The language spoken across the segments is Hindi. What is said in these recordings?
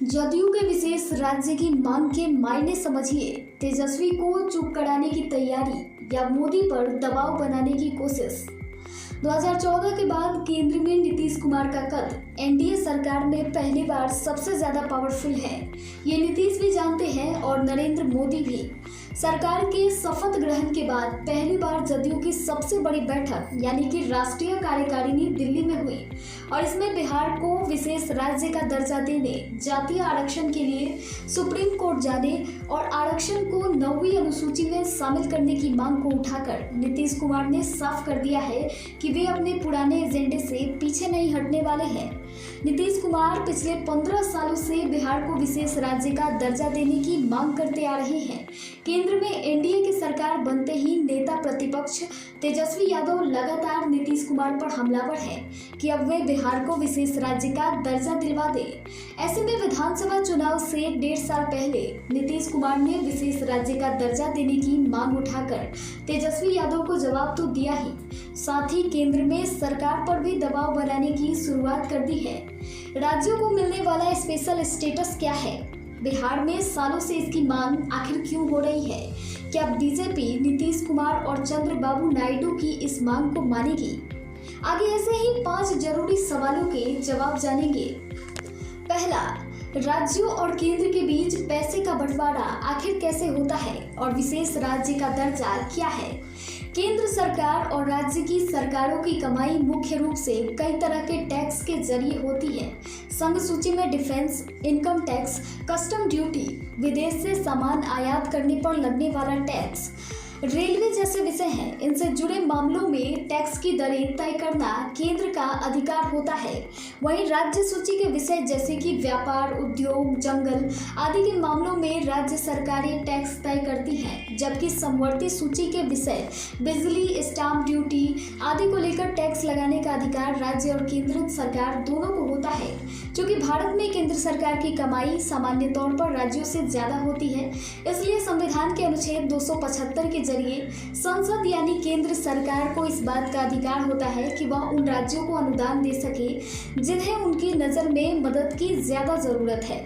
जदयू के विशेष राज्य की मांग के मायने समझिए। तेजस्वी को चुप कराने की तैयारी या मोदी पर दबाव बनाने की कोशिश। 2014 के बाद केंद्र में नीतीश कुमार का कद एनडीए सरकार में पहली बार सबसे ज्यादा पावरफुल है। ये नीतीश भी जानते हैं और नरेंद्र मोदी भी। सरकार के शपथ ग्रहण के बाद पहली बार जदयू की सबसे बड़ी बैठक यानी कि राष्ट्रीय कार्यकारिणी दिल्ली में हुई और इसमें बिहार को विशेष राज्य का दर्जा देने, जातीय आरक्षण के लिए सुप्रीम कोर्ट जाने और आरक्षण को 9वीं अनुसूची में शामिल करने की मांग को उठाकर नीतीश कुमार ने साफ कर दिया है कि वे अपने पुराने एजेंडे से पीछे नहीं हटने वाले हैं। नीतीश कुमार पिछले 15 सालों से बिहार को विशेष राज्य का दर्जा देने की मांग करते आ रहे हैं। केंद्र में एनडीए की सरकार बनते ही नेता प्रतिपक्ष तेजस्वी यादव लगातार नीतीश कुमार पर हमलावर है कि अब वे बिहार को विशेष राज्य का दर्जा दिलवा दे। ऐसे में विधानसभा चुनाव से 1.5 साल पहले नीतीश कुमार ने विशेष राज्य का दर्जा देने की मांग उठाकर तेजस्वी यादव को जवाब तो दिया ही, साथ ही केंद्र में सरकार पर भी दबाव बनाने की शुरुआत कर दी है। राज्यों को मिलने वाला स्पेशल स्टेटस क्या है? बिहार में सालों से इसकी मांग आखिर क्यों हो रही है? क्या बीजेपी नीतीश कुमार और चंद्रबाबू नायडू की इस मांग को मानेगी? आगे ऐसे ही 5 जरूरी सवालों के जवाब जानेंगे। पहला, राज्यों और केंद्र के बीच पैसे का बंटवारा आखिर कैसे होता है और विशेष राज्य का दर्जा क्या है? केंद्र सरकार और राज्य की सरकारों की कमाई मुख्य रूप से कई तरह के टैक्स के जरिए होती है। संघ सूची में defence, income tax, custom duty, विदेश से सामान आयात करने पर लगने वाला टैक्स, रेलवे जैसे विषय हैं। इनसे जुड़े मामलों में टैक्स की दरें तय करना केंद्र का अधिकार होता है। वहीं राज्य सूची के विषय जैसे कि व्यापार, उद्योग, जंगल आदि के मामलों में राज्य सरकारें टैक्स तय करती हैं, जबकि समवर्ती सूची के विषय बिजली, स्टाम्प ड्यूटी आदि को लेकर टैक्स लगाने का अधिकार राज्य और केंद्र सरकार दोनों को होता है। क्योंकि भारत में केंद्र सरकार की कमाई सामान्य तौर पर राज्यों से ज्यादा होती है, इसलिए संविधान के अनुच्छेद 275 के जरिए संसद यानी केंद्र सरकार को इस बात का अधिकार होता है कि वह उन राज्यों को अनुदान दे सके जिन्हें उनकी नजर में मदद की ज्यादा जरूरत है।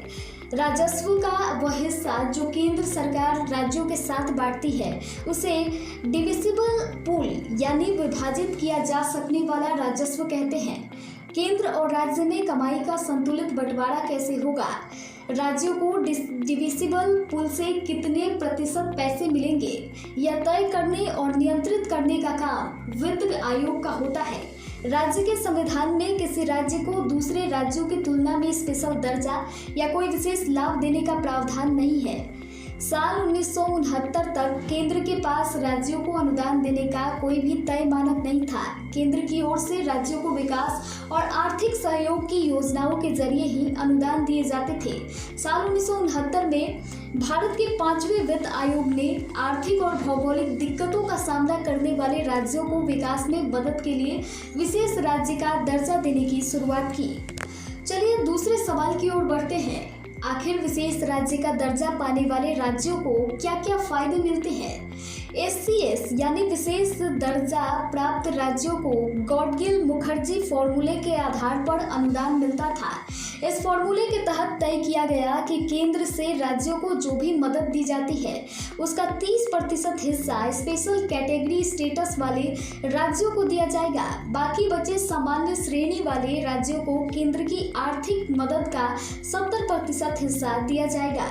राजस्व का वह हिस्सा जो केंद्र सरकार राज्यों के साथ बांटती है उसे डिविजिबल पूल यानी विभाजित किया जा सकने वाला राजस्व कहते हैं। केंद्र और राज्य में कमाई का संतुलित बंटवारा कैसे होगा? राज्यों को डिविजिबल पूल से कितने प्रतिशत पैसे मिलेंगे यह तय करने और नियंत्रित करने का काम वित्त आयोग का होता है। राज्य के संविधान में किसी राज्य को दूसरे राज्यों की तुलना में स्पेशल दर्जा या कोई विशेष लाभ देने का प्रावधान नहीं है। साल 1969 तक केंद्र के पास राज्यों को अनुदान देने का कोई भी तय मानक नहीं था। केंद्र की ओर से राज्यों को विकास और आर्थिक सहयोग की योजनाओं के जरिए ही अनुदान दिए जाते थे। साल 1969 में भारत के 5वें वित्त आयोग ने आर्थिक और भौगोलिक दिक्कतों का सामना करने वाले राज्यों को विकास में मदद के लिए विशेष राज्य का दर्जा देने की शुरुआत की। चलिए दूसरे सवाल की ओर बढ़ते हैं। आखिर विशेष राज्य का दर्जा पाने वाले राज्यों को क्या क्या फायदे मिलते हैं? SCS यानी विशेष दर्जा प्राप्त राज्यों को गॉडगिल मुखर्जी फॉर्मूले के आधार पर अनुदान मिलता था। इस फॉर्मूले के तहत तय किया गया कि केंद्र से राज्यों को जो भी मदद दी जाती है उसका 30% हिस्सा स्पेशल कैटेगरी स्टेटस वाले राज्यों को दिया जाएगा। बाकी बचे सामान्य श्रेणी वाले राज्यों को केंद्र की आर्थिक मदद का 70% हिस्सा दिया जाएगा।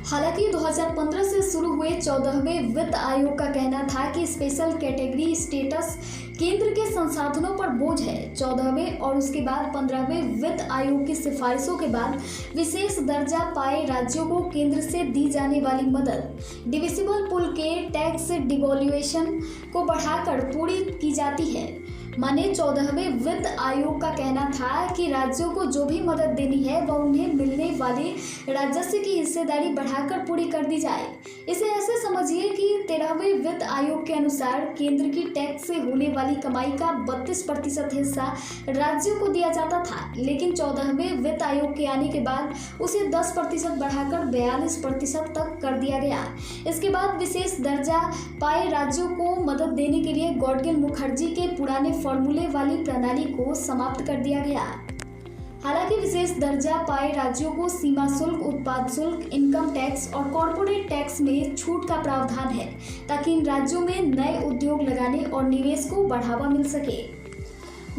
हालांकि 2015 से शुरू हुए 14वें वित्त आयोग का कहना था कि स्पेशल कैटेगरी स्टेटस केंद्र के संसाधनों पर बोझ है। 14वें और उसके बाद 15वें वित्त आयोग की सिफारिशों के बाद विशेष दर्जा पाए राज्यों को केंद्र से दी जाने वाली मदद डिविजिबल पूल के टैक्स डिवॉल्यूशन को बढ़ाकर पूरी की जाती है। माने 14वें वित्त आयोग का कहना था कि राज्यों को जो भी मदद देनी है वह उन्हें मिलने वाले राजस्व की हिस्सेदारी बढ़ाकर पूरी कर दी जाए। इसे ऐसे समझिए कि 13वें वित्त आयोग के अनुसार केंद्र की टैक्स से होने वाली कमाई का 32% हिस्सा राज्यों को दिया जाता था, लेकिन 14वें वित्त आयोग के आने के बाद उसे 10% बढ़ाकर 42% तक कर दिया गया। इसके बाद विशेष दर्जा पाए राज्यों को मदद देने के लिए गॉडगिल मुखर्जी के पुराने फॉर्मूले वाली प्रणाली को समाप्त कर दिया गया। हालांकि विशेष दर्जा पाए राज्यों को सीमा शुल्क, उत्पाद शुल्क, इनकम टैक्स और कॉर्पोरेट टैक्स में छूट का प्रावधान है, ताकि इन राज्यों में नए उद्योग लगाने और निवेश को बढ़ावा मिल सके।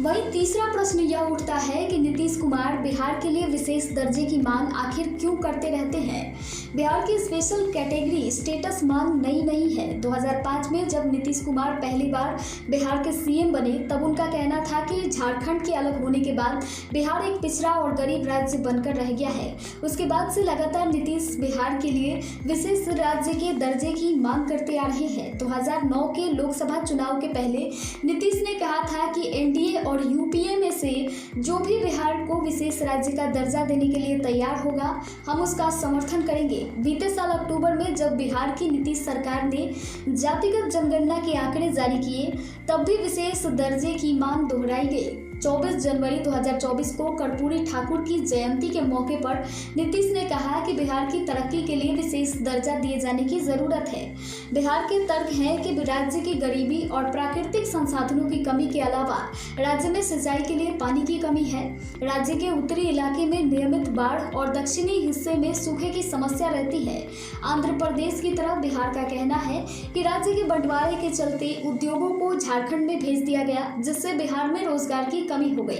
वहीं तीसरा प्रश्न यह उठता है कि नीतीश कुमार बिहार के लिए विशेष दर्जे की मांग आखिर क्यों करते रहते हैं। बिहार की स्पेशल कैटेगरी स्टेटस मांग नई नहीं है। 2005 में जब नीतीश कुमार पहली बार बिहार के सीएम बने, तब उनका कहना था कि झारखंड के अलग होने के बाद बिहार एक पिछड़ा और गरीब राज्य बनकर रह गया है। उसके बाद से लगातार नीतीश बिहार के लिए विशेष राज्य के दर्जे की मांग करते आ रहे हैं। 2009 के लोकसभा चुनाव के पहले नीतीश ने कहा था कि एनडीए और यूपीए में से जो भी बिहार को विशेष राज्य का दर्जा देने के लिए तैयार होगा, हम उसका समर्थन करेंगे। बीते साल अक्टूबर में जब बिहार की नीतीश सरकार ने जातिगत जनगणना के आंकड़े जारी किए, तब भी विशेष दर्जे की मांग दोहराई गई। 24 जनवरी 2024 को कर्पूरी ठाकुर की जयंती के मौके पर नीतीश ने कहा कि बिहार की तरक्की के लिए विशेष दर्जा दिए जाने की जरूरत है। बिहार के तर्क है कि राज्य की गरीबी और प्राकृतिक संसाधनों की कमी के अलावा राज्य में सिंचाई के लिए पानी की कमी है। राज्य के उत्तरी इलाके में नियमित बाढ़ और दक्षिणी हिस्से में सूखे की समस्या रहती है। आंध्र प्रदेश की तरह बिहार का कहना है कि राज्य के बंटवारे के चलते उद्योगों को झारखंड में भेज दिया गया, जिससे बिहार में रोजगार की कमी हो गई।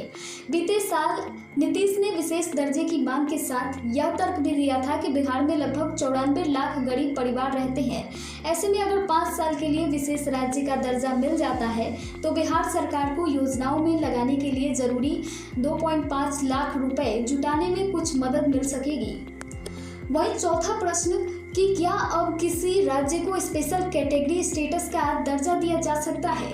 बीते साल नीतीश ने विशेष दर्जे की मांग के साथ यह तर्क भी दिया था कि बिहार में लगभग 94 लाख गरीब परिवार रहते हैं। ऐसे में अगर 5 साल के लिए विशेष राज्य का दर्जा मिल जाता है तो बिहार सरकार को योजनाओं में लगाने के लिए जरूरी 2.5 लाख रुपए जुटाने में कुछ मदद मिल सकेगी। वहीं चौथा प्रश्न कि क्या अब किसी राज्य को स्पेशल कैटेगरी स्टेटस का दर्जा दिया जा सकता है।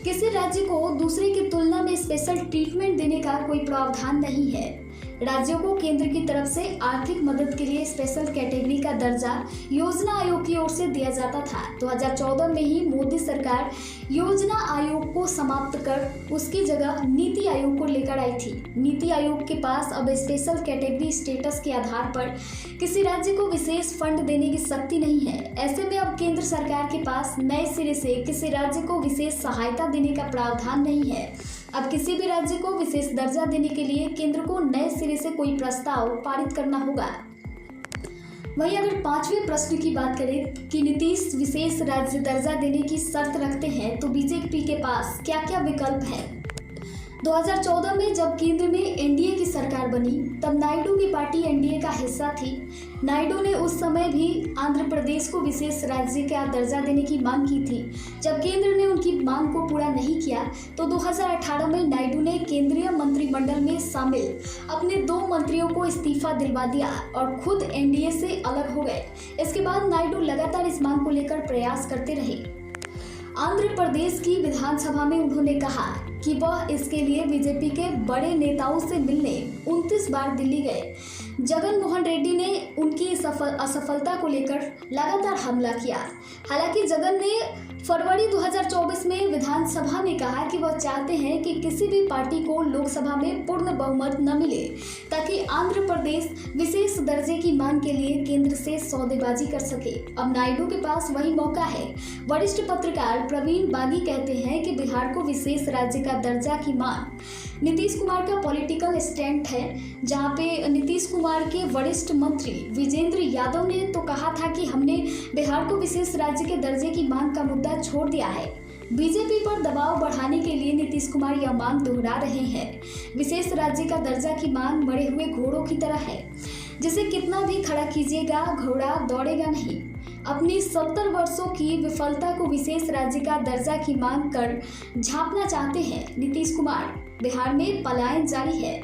किसी राज्य को दूसरे की तुलना में स्पेशल ट्रीटमेंट देने का कोई प्रावधान नहीं है। राज्यों को केंद्र की तरफ से आर्थिक मदद के लिए स्पेशल कैटेगरी का दर्जा योजना आयोग की ओर से दिया जाता था। 2014 में ही मोदी सरकार योजना आयोग को समाप्त कर उसकी जगह नीति आयोग को लेकर आई थी। नीति आयोग के पास अब स्पेशल कैटेगरी स्टेटस के आधार पर किसी राज्य को विशेष फंड देने की शक्ति नहीं है। ऐसे में अब केंद्र सरकार के पास नए सिरे से किसी राज्य को विशेष सहायता देने का प्रावधान नहीं है। अब किसी भी राज्य को विशेष दर्जा देने के लिए केंद्र को नए सिरे से कोई प्रस्ताव पारित करना होगा। वहीं अगर 5वें प्रश्न की बात करें कि नीतीश विशेष राज्य दर्जा देने की शर्त रखते हैं, तो बीजेपी के पास क्या क्या विकल्प है। 2014 में जब केंद्र में एनडीए की सरकार बनी, तब नायडू की पार्टी एनडीए का हिस्सा थी। नायडू ने उस समय भी आंध्र प्रदेश को विशेष राज्य का दर्जा देने की मांग की थी। जब केंद्र ने उनकी मांग को पूरा नहीं किया, तो 2018 में नायडू ने केंद्रीय मंत्रिमंडल में शामिल अपने 2 मंत्रियों को इस्तीफा दिलवा दिया और खुद एनडीए से अलग हो गए। इसके बाद नायडू लगातार इस मांग को लेकर प्रयास करते रहे। आंध्र प्रदेश की विधानसभा में उन्होंने कहा कि वह इसके लिए बीजेपी के बड़े नेताओं से मिलने 29 बार दिल्ली गए। जगन मोहन रेड्डी ने उनकी असफलता को लेकर लगातार हमला किया। हालांकि जगन ने फरवरी 2024 में विधानसभा में कहा कि वह चाहते हैं कि किसी भी पार्टी को लोकसभा में पूर्ण बहुमत न मिले, ताकि आंध्र प्रदेश विशेष दर्जे की मांग के लिए केंद्र से सौदेबाजी कर सके। अब नायडू के पास वही मौका है। वरिष्ठ पत्रकार प्रवीण बागी कहते हैं कि बिहार को विशेष राज्य का दर्जा की मांग नीतीश कुमार का पॉलिटिकल स्टैंड है, जहां पे नीतीश कुमार के वरिष्ठ मंत्री विजेंद्र यादव ने तो कहा था कि हमने बिहार को विशेष राज्य के दर्जे की मांग का मुद्दा छोड़ दिया है। बीजेपी पर दबाव बढ़ाने के लिए नीतीश कुमार यह मांग दोहरा रहे हैं। विशेष राज्य का दर्जा की मांग मरे हुए घोड़ों की तरह है, जिसे कितना भी खड़ा कीजिएगा घोड़ा दौड़ेगा नहीं। अपनी 70 वर्षों की विफलता को विशेष राज्य का दर्जा की मांग कर झांपना चाहते हैं नीतीश कुमार। बिहार में पलायन जारी है।